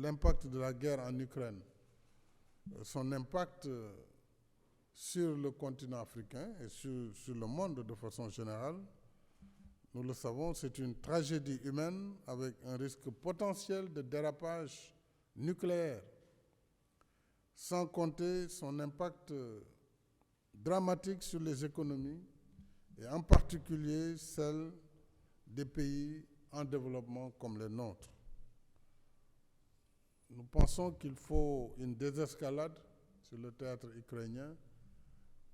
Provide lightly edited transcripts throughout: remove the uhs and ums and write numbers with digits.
l'impact de la guerre en Ukraine, son impact sur le continent africain et sur le monde de façon générale. Nous le savons, c'est une tragédie humaine avec un risque potentiel de dérapage nucléaire, sans compter son impact dramatique sur les économies et en particulier celles des pays en développement comme les nôtres. Nous pensons qu'il faut une désescalade sur le théâtre ukrainien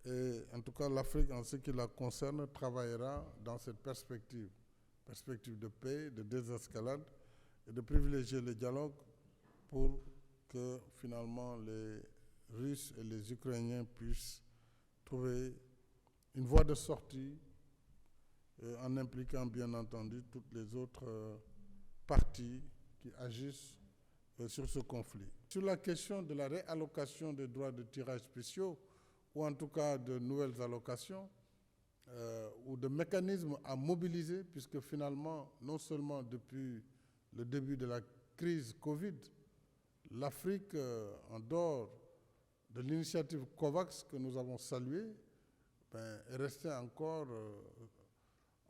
et en tout cas l'Afrique en ce qui la concerne travaillera dans cette perspective de paix, de désescalade et de privilégier le dialogue pour que finalement les Russes et les Ukrainiens puissent trouver une voie de sortie en impliquant bien entendu toutes les autres parties qui agissent sur ce conflit. Sur la question de la réallocation des droits de tirage spéciaux, ou en tout cas de nouvelles allocations, ou de mécanismes à mobiliser, puisque finalement, non seulement depuis le début de la crise Covid, l'Afrique, en dehors de l'initiative COVAX que nous avons saluée, est restée encore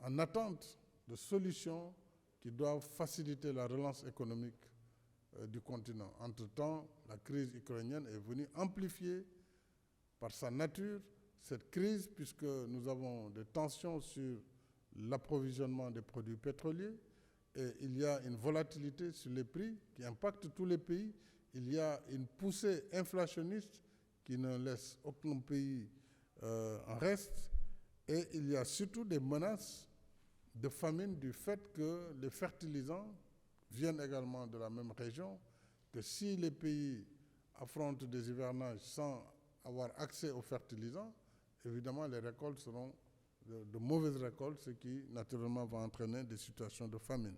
en attente de solutions qui doivent faciliter la relance économique du continent. Entre-temps, la crise ukrainienne est venue amplifier par sa nature cette crise, puisque nous avons des tensions sur l'approvisionnement des produits pétroliers et il y a une volatilité sur les prix qui impacte tous les pays. Il y a une poussée inflationniste qui ne laisse aucun pays en reste et il y a surtout des menaces de famine du fait que les fertilisants viennent également de la même région, que si les pays affrontent des hivernages sans avoir accès aux fertilisants, évidemment les récoltes seront de mauvaises récoltes, ce qui naturellement va entraîner des situations de famine.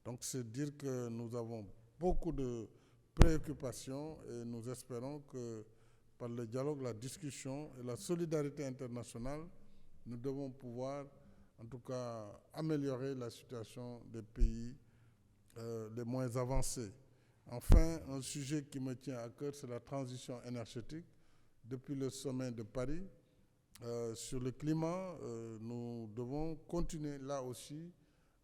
Donc c'est dire que nous avons beaucoup de préoccupations et nous espérons que par le dialogue, la discussion et la solidarité internationale, nous devons pouvoir en tout cas améliorer la situation des pays les moins avancés. Enfin, un sujet qui me tient à cœur, c'est la transition énergétique. Depuis le sommet de Paris, sur le climat, nous devons continuer là aussi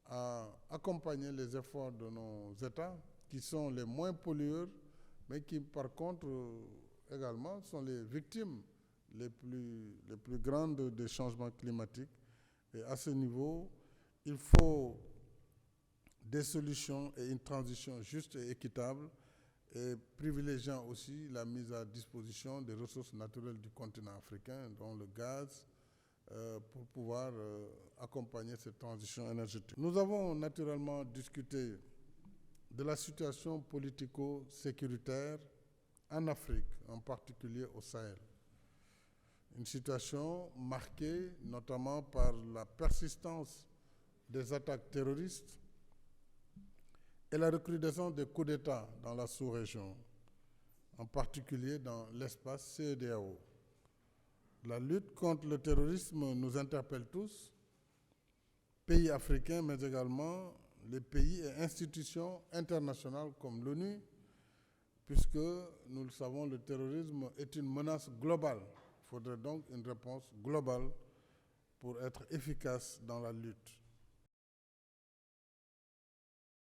à accompagner les efforts de nos États, qui sont les moins pollueurs, mais qui par contre également sont les victimes les plus grandes des changements climatiques. Et à ce niveau, il faut des solutions et une transition juste et équitable, et privilégiant aussi la mise à disposition des ressources naturelles du continent africain, dont le gaz, pour pouvoir accompagner cette transition énergétique. Nous avons naturellement discuté de la situation politico-sécuritaire en Afrique, en particulier au Sahel. Une situation marquée notamment par la persistance des attaques terroristes et la recrudescence des coups d'État dans la sous-région, en particulier dans l'espace CEDEAO. La lutte contre le terrorisme nous interpelle tous, pays africains, mais également les pays et institutions internationales comme l'ONU, puisque, nous le savons, le terrorisme est une menace globale. Il faudrait donc une réponse globale pour être efficace dans la lutte.